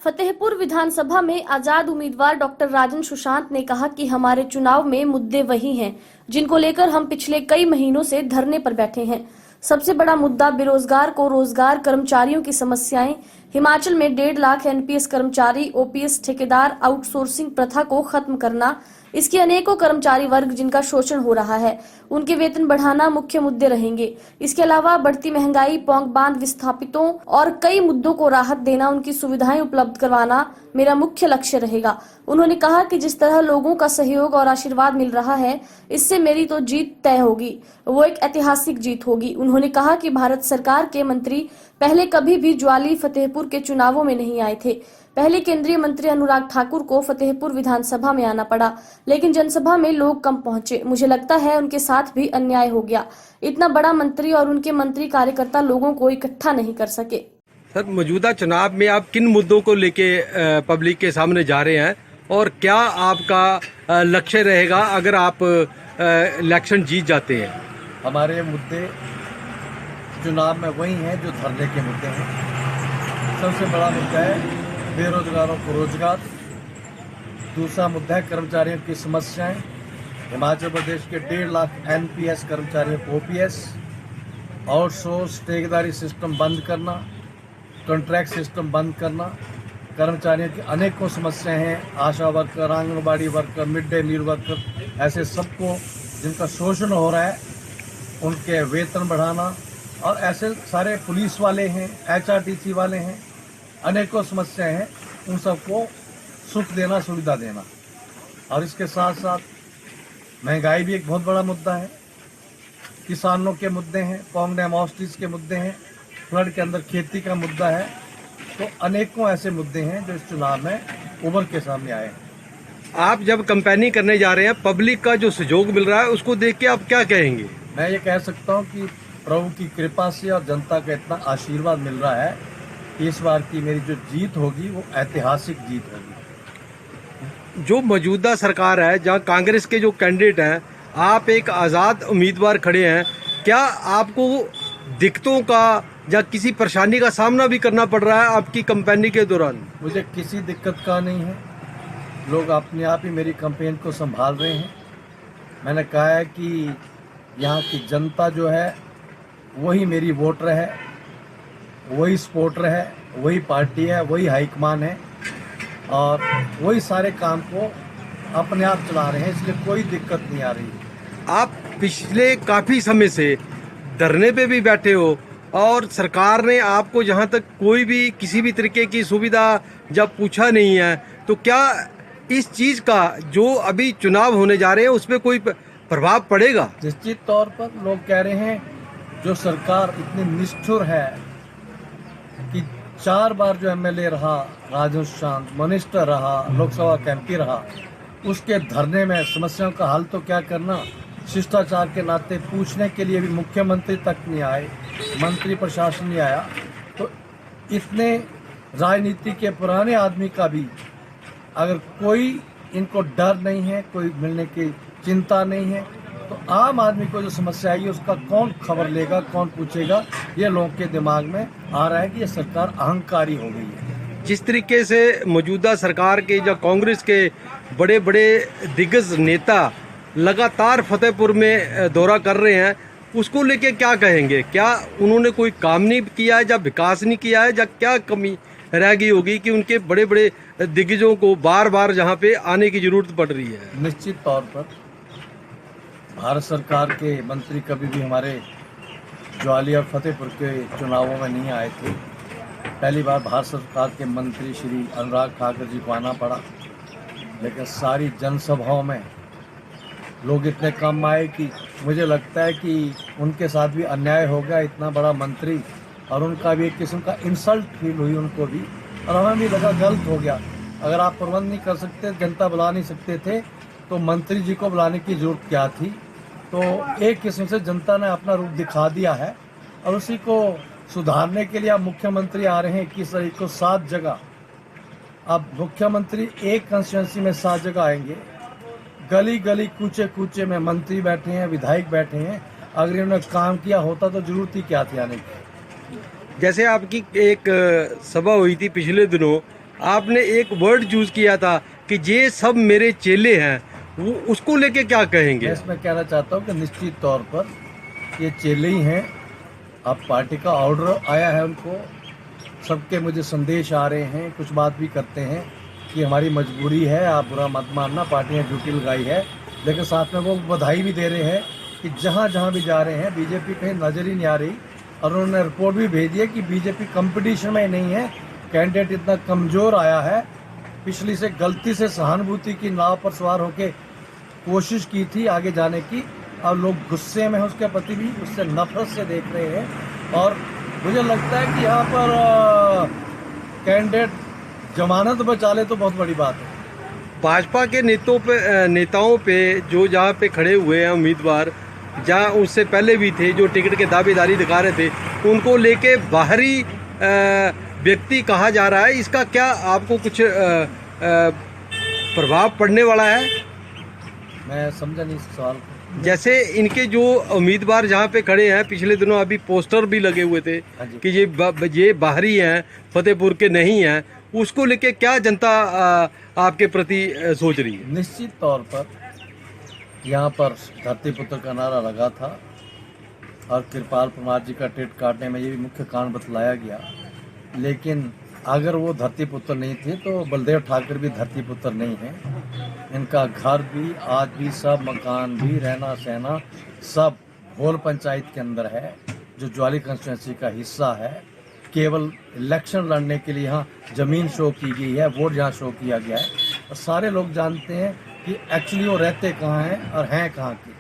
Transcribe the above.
फतेहपुर विधानसभा में आजाद उम्मीदवार डॉक्टर राजन सुशांत ने कहा कि हमारे चुनाव में मुद्दे वही हैं जिनको लेकर हम पिछले कई महीनों से धरने पर बैठे हैं। सबसे बड़ा मुद्दा बेरोजगार को रोजगार, कर्मचारियों की समस्याएं, हिमाचल में 1.5 लाख एनपीएस कर्मचारी, ओपीएस ठेकेदार आउटसोर्सिंग प्रथा को खत्म करना, इसके अनेकों कर्मचारी वर्ग जिनका शोषण हो रहा है, उनके वेतन बढ़ाना मुख्य मुद्दे रहेंगे। इसके अलावा बढ़ती महंगाई, पौंग बांध विस्थापितों और कई मुद्दों को राहत देना, उनकी सुविधाएं उपलब्ध करवाना मेरा मुख्य लक्ष्य रहेगा। उन्होंने कहा कि जिस तरह लोगों का सहयोग और आशीर्वाद मिल रहा है, इससे मेरी तो जीत तय होगी, वो एक ऐतिहासिक जीत होगी। उन्होंने कहा कि भारत सरकार के मंत्री पहले कभी भी ज्वाली फतेहपुर के चुनावों में नहीं आए थे। पहले केंद्रीय मंत्री अनुराग ठाकुर को फतेहपुर विधानसभा में आना पड़ा, लेकिन जनसभा में लोग कम पहुंचे। मुझे लगता है उनके साथ भी अन्याय हो गया। इतना बड़ा मंत्री और उनके मंत्री कार्यकर्ता लोगों को इकट्ठा नहीं कर सके। सर, मौजूदा चुनाव में आप किन मुद्दों को लेके पब्लिक के सामने जा रहे हैं और क्या आपका लक्ष्य रहेगा अगर आप इलेक्शन जीत जाते हैं? हमारे मुद्दे चुनाव में वही हैं जो धरने के मुद्दे हैं। सबसे बड़ा मुद्दा है बेरोजगारों को रोजगार, दूसरा मुद्दा है कर्मचारियों की समस्याएं, हिमाचल प्रदेश के 1.5 लाख एनपीएस कर्मचारियों को ओपीएस, आउटसोर्स ठेकेदारी सिस्टम बंद करना, कॉन्ट्रैक्ट सिस्टम बंद करना, कर्मचारियों की अनेकों समस्याएं हैं, ASHA worker, anganwadi worker, mid day meal worker, ऐसे सबको जिनका शोषण हो रहा है उनके वेतन बढ़ाना, और ऐसे सारे पुलिस वाले हैं, एचआरटीसी वाले हैं, अनेकों समस्याएं हैं, उन सबको सुख देना, सुविधा देना। और इसके साथ साथ महंगाई भी एक बहुत बड़ा मुद्दा है, किसानों के मुद्दे हैं, पौंग डैम हॉस्टिस के मुद्दे हैं, फ्लड के अंदर खेती का मुद्दा है। तो अनेकों ऐसे मुद्दे हैं जो इस चुनाव में उभर के सामने आए हैं। आप जब कैंपेनिंग करने जा रहे हैं, पब्लिक का जो सहयोग मिल रहा है उसको देख के आप क्या कहेंगे? मैं ये कह सकता हूँ कि प्रभु की कृपा से और जनता का इतना आशीर्वाद मिल रहा है कि इस बार की मेरी जो जीत होगी वो ऐतिहासिक जीत होगी। जो मौजूदा सरकार है, जहां कांग्रेस के जो कैंडिडेट हैं, आप एक आज़ाद उम्मीदवार खड़े हैं, क्या आपको दिक्कतों का या किसी परेशानी का सामना भी करना पड़ रहा है आपकी कैंपेनिंग के दौरान? मुझे किसी दिक्कत का नहीं है, लोग अपने आप ही मेरी कैंपेन को संभाल रहे हैं। मैंने कहा है कि यहाँ की जनता जो है वही मेरी वोटर है, वही सपोर्टर है, वही पार्टी है, वही हाईकमान है और वही सारे काम को अपने आप चला रहे हैं, इसलिए कोई दिक्कत नहीं आ रही है। आप पिछले काफ़ी समय से धरने पे भी बैठे हो और सरकार ने आपको जहां तक कोई भी किसी भी तरीके की सुविधा जब पूछा नहीं है, तो क्या इस चीज़ का जो अभी चुनाव होने जा रहे हैं उस पर कोई प्रभाव पड़ेगा? निश्चित तौर पर लोग कह रहे हैं जो सरकार इतनी निष्ठुर है कि 4 बार जो एमएलए रहा, राजन सुशांत मिनिस्टर रहा, लोकसभा का एमपी रहा, उसके धरने में समस्याओं का हल तो क्या करना, शिष्टाचार के नाते पूछने के लिए भी मुख्यमंत्री तक नहीं आए, मंत्री प्रशासन नहीं आया। तो इतने राजनीति के पुराने आदमी का भी अगर कोई इनको डर नहीं है, कोई मिलने की चिंता नहीं है, तो आम आदमी को जो समस्या आई उसका कौन खबर लेगा, कौन पूछेगा? ये लोगों के दिमाग में आ रहा है कि ये सरकार अहंकारी हो गई है। जिस तरीके से मौजूदा सरकार के या कांग्रेस के बड़े बड़े दिग्गज नेता लगातार फतेहपुर में दौरा कर रहे हैं, उसको लेके क्या कहेंगे? क्या उन्होंने कोई काम नहीं किया है, या विकास नहीं किया है, या क्या कमी रह गई होगी कि उनके बड़े बड़े दिग्गजों को बार बार जहाँ पे आने की जरूरत पड़ रही है? निश्चित तौर पर भारत सरकार के मंत्री कभी भी हमारे ज्वाली और फतेहपुर के चुनावों में नहीं आए थे। पहली बार भारत सरकार के मंत्री श्री अनुराग ठाकुर जी को आना पड़ा, लेकिन सारी जनसभाओं में लोग इतने कम आए कि मुझे लगता है कि उनके साथ भी अन्याय हो गया। इतना बड़ा मंत्री और उनका भी एक किस्म का इंसल्ट फील हुई उनको भी, और हमें भी लगा गलत हो गया। अगर आप प्रबंध नहीं कर सकते, जनता बुला नहीं सकते थे, तो मंत्री जी को बुलाने की जरूरत क्या थी? तो एक किस्म से जनता ने अपना रूप दिखा दिया है और उसी को सुधारने के लिए अब मुख्यमंत्री आ रहे हैं 21 तारीख को 7 जगह। अब मुख्यमंत्री एक कंस्टिट्यूंसी में 7 जगह आएंगे, गली गली कूचे कूचे में मंत्री बैठे हैं, विधायक बैठे हैं। अगर इन्होंने काम किया होता तो जरूरत ही क्या थी आने की। जैसे आपकी एक सभा हुई थी पिछले दिनों, आपने एक वर्ड चूज किया था कि ये सब मेरे चेले हैं, वो उसको लेके क्या कहेंगे? मैं इसमें कहना चाहता हूँ कि निश्चित तौर पर ये चेले ही हैं। अब पार्टी का ऑर्डर आया है उनको, सबके मुझे संदेश आ रहे हैं, कुछ बात भी करते हैं कि हमारी मजबूरी है, आप बुरा मत मानना, पार्टी ने ड्यूटी लगाई है। लेकिन साथ में वो बधाई भी दे रहे हैं कि जहाँ जहाँ भी जा रहे हैं बीजेपी कहीं नज़र ही नहीं आ रही। और उन्होंने रिपोर्ट भी भेजी है कि बीजेपी कंपटीशन में नहीं है, कैंडिडेट इतना कमज़ोर आया है, पिछली से गलती से सहानुभूति की नाव पर सवार होकर कोशिश की थी आगे जाने की, और लोग गुस्से में हैं उसके प्रति भी, उससे नफरत से देख रहे हैं। और मुझे लगता है कि यहाँ पर कैंडिडेट जमानत बचा ले तो बहुत बड़ी बात है। भाजपा के नेताओं पे जो जहाँ पे खड़े हुए हैं उम्मीदवार, जहाँ उससे पहले भी थे जो टिकट के दावेदारी दिखा रहे थे, उनको लेके बाहरी व्यक्ति कहा जा रहा है। इसका क्या आपको कुछ प्रभाव पड़ने वाला है? मैं समझा नहीं इस सवाल को। जैसे इनके जो उम्मीदवार जहाँ पे खड़े हैं, पिछले दिनों अभी पोस्टर भी लगे हुए थे कि ये बाहरी हैं, फतेहपुर के नहीं हैं, उसको लेके क्या जनता आपके प्रति सोच रही है? निश्चित तौर पर यहाँ पर धरतीपुत्र का नारा लगा था और कृपाल परमार जी का टिकट काटने में ये भी मुख्य कारण बतलाया गया। लेकिन अगर वो धरतीपुत्र नहीं थे तो बलदेव ठाकुर भी धरतीपुत्र नहीं है। इनका घर भी आज भी, सब मकान भी, रहना सहना सब भोल पंचायत के अंदर है, जो ज्वाली कंस्टिट्यूंसी का हिस्सा है। केवल इलेक्शन लड़ने के लिए यहाँ ज़मीन शो की गई है, वोट यहाँ शो किया गया है, और सारे लोग जानते हैं कि एक्चुअली वो रहते कहाँ हैं और हैं कहाँ के।